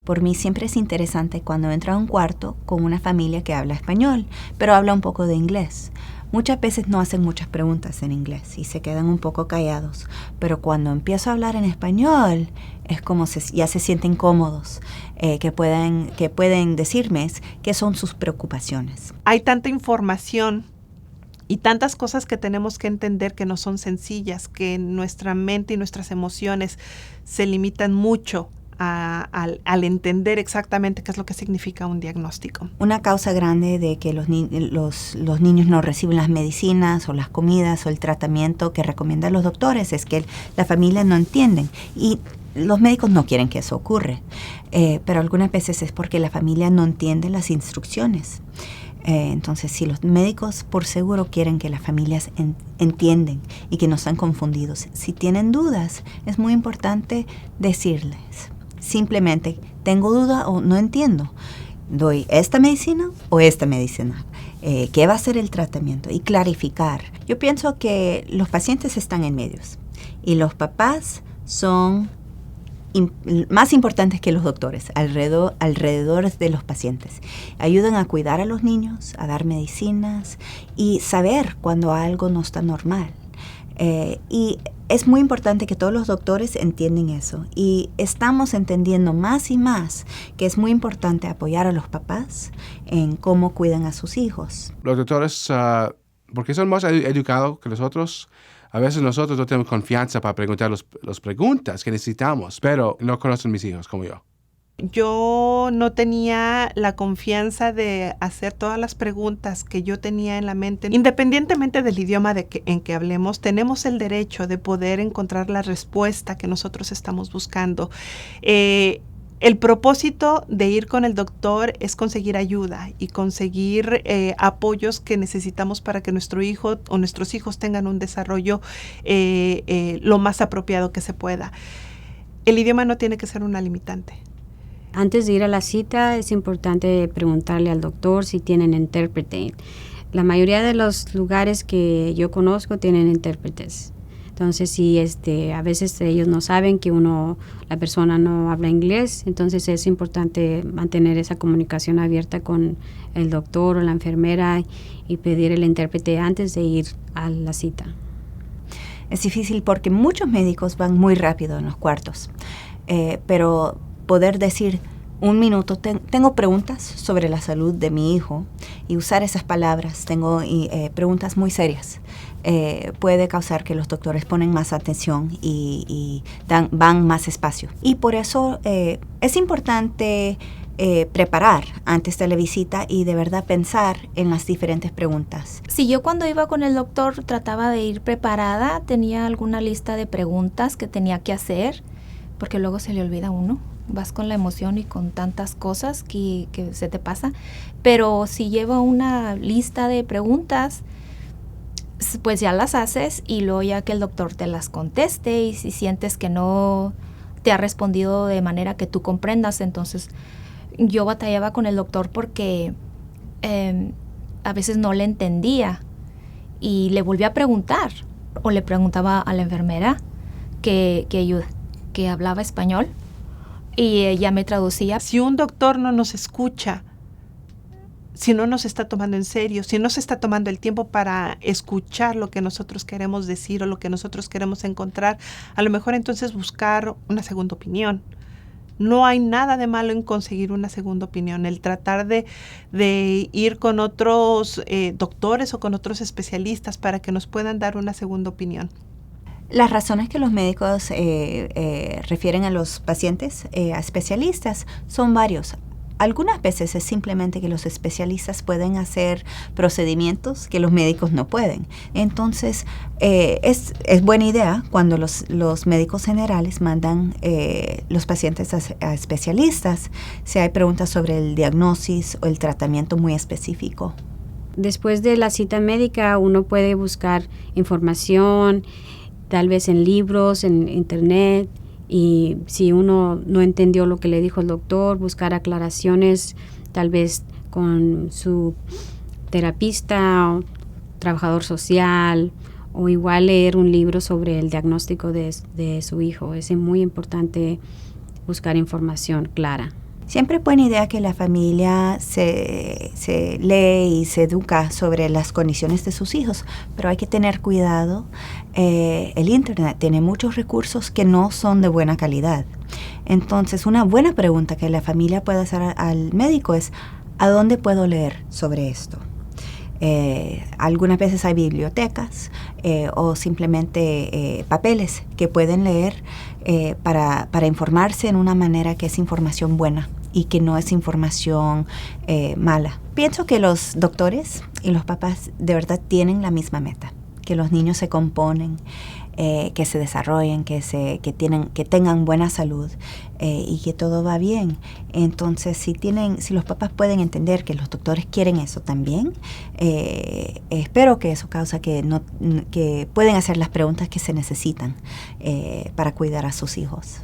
Por mí siempre es interesante cuando entro a un cuarto con una familia que habla español, pero habla un poco de inglés. Muchas veces no hacen muchas preguntas en inglés y se quedan un poco callados, pero cuando empiezo a hablar en español es como ya se sienten cómodos, que pueden decirme qué son sus preocupaciones. Hay tanta información y tantas cosas que tenemos que entender que no son sencillas, que nuestra mente y nuestras emociones se limitan mucho al entender exactamente qué es lo que significa un diagnóstico. Una causa grande de que los niños no reciben las medicinas o las comidas o el tratamiento que recomiendan los doctores es que la familia no entienden y los médicos no quieren que eso ocurra, pero algunas veces es porque la familia no entiende las instrucciones. Entonces, si los médicos por seguro quieren que las familias entiendan y que no están confundidos, si tienen dudas, es muy importante decirles. Simplemente, tengo duda o no entiendo. ¿Doy esta medicina o esta medicina? ¿Qué va a ser el tratamiento? Y clarificar. Yo pienso que los pacientes están en medios y los papás son más importantes que los doctores, alrededor de los pacientes. Ayudan a cuidar a los niños, a dar medicinas y saber cuando algo no está normal. Y es muy importante que todos los doctores entiendan eso. Y estamos entendiendo más y más que es muy importante apoyar a los papás en cómo cuidan a sus hijos. Los doctores, porque son más educados que nosotros, a veces nosotros no tenemos confianza para preguntar las preguntas que necesitamos, pero no conocen mis hijos como yo. Yo no tenía la confianza de hacer todas las preguntas que yo tenía en la mente. Independientemente del idioma en que hablemos, tenemos el derecho de poder encontrar la respuesta que nosotros estamos buscando. El propósito de ir con el doctor es conseguir ayuda y conseguir apoyos que necesitamos para que nuestro hijo o nuestros hijos tengan un desarrollo lo más apropiado que se pueda. El idioma no tiene que ser una limitante. Antes de ir a la cita es importante preguntarle al doctor si tienen intérprete. La mayoría de los lugares que yo conozco tienen intérpretes. Entonces, si a veces ellos no saben que la persona no habla inglés, entonces es importante mantener esa comunicación abierta con el doctor o la enfermera y pedir el intérprete antes de ir a la cita. Es difícil porque muchos médicos van muy rápido en los cuartos, pero poder decir un minuto, tengo preguntas sobre la salud de mi hijo y usar esas palabras, tengo preguntas muy serias, puede causar que los doctores ponen más atención y van más espacio. Y por eso es importante preparar antes de la visita y de verdad pensar en las diferentes preguntas. Si yo cuando iba con el doctor trataba de ir preparada, tenía alguna lista de preguntas que tenía que hacer, porque luego se le olvida a uno. Vas con la emoción y con tantas cosas que se te pasa. Pero si llevo una lista de preguntas, pues ya las haces y luego ya que el doctor te las conteste y si sientes que no te ha respondido de manera que tú comprendas, entonces yo batallaba con el doctor porque a veces no le entendía y le volví a preguntar o le preguntaba a la enfermera que hablaba español y ella me traducía. Si un doctor no nos escucha, si no nos está tomando en serio, si no se está tomando el tiempo para escuchar lo que nosotros queremos decir o lo que nosotros queremos encontrar, a lo mejor entonces buscar una segunda opinión. No hay nada de malo en conseguir una segunda opinión, el tratar de ir con otros doctores o con otros especialistas para que nos puedan dar una segunda opinión. Las razones que los médicos refieren a los pacientes a especialistas son varios. Algunas veces es simplemente que los especialistas pueden hacer procedimientos que los médicos no pueden. Entonces, es buena idea cuando los médicos generales mandan los pacientes a especialistas si hay preguntas sobre el diagnóstico o el tratamiento muy específico. Después de la cita médica, uno puede buscar información, tal vez en libros, en internet, y si uno no entendió lo que le dijo el doctor, buscar aclaraciones tal vez con su terapista o trabajador social, o igual leer un libro sobre el diagnóstico de su hijo. Es muy importante buscar información clara. Siempre es buena idea que la familia se lee y se educa sobre las condiciones de sus hijos, pero hay que tener cuidado. El Internet tiene muchos recursos que no son de buena calidad. Entonces, una buena pregunta que la familia puede hacer al médico es, ¿a dónde puedo leer sobre esto? Algunas veces hay bibliotecas o simplemente papeles que pueden leer para informarse en una manera que es información buena y que no es información mala. Pienso que los doctores y los papás de verdad tienen la misma meta, que los niños se componen, que se desarrollen, que tengan buena salud y que todo va bien. Entonces, si los papás pueden entender que los doctores quieren eso también, espero que eso causa que pueden hacer las preguntas que se necesitan para cuidar a sus hijos.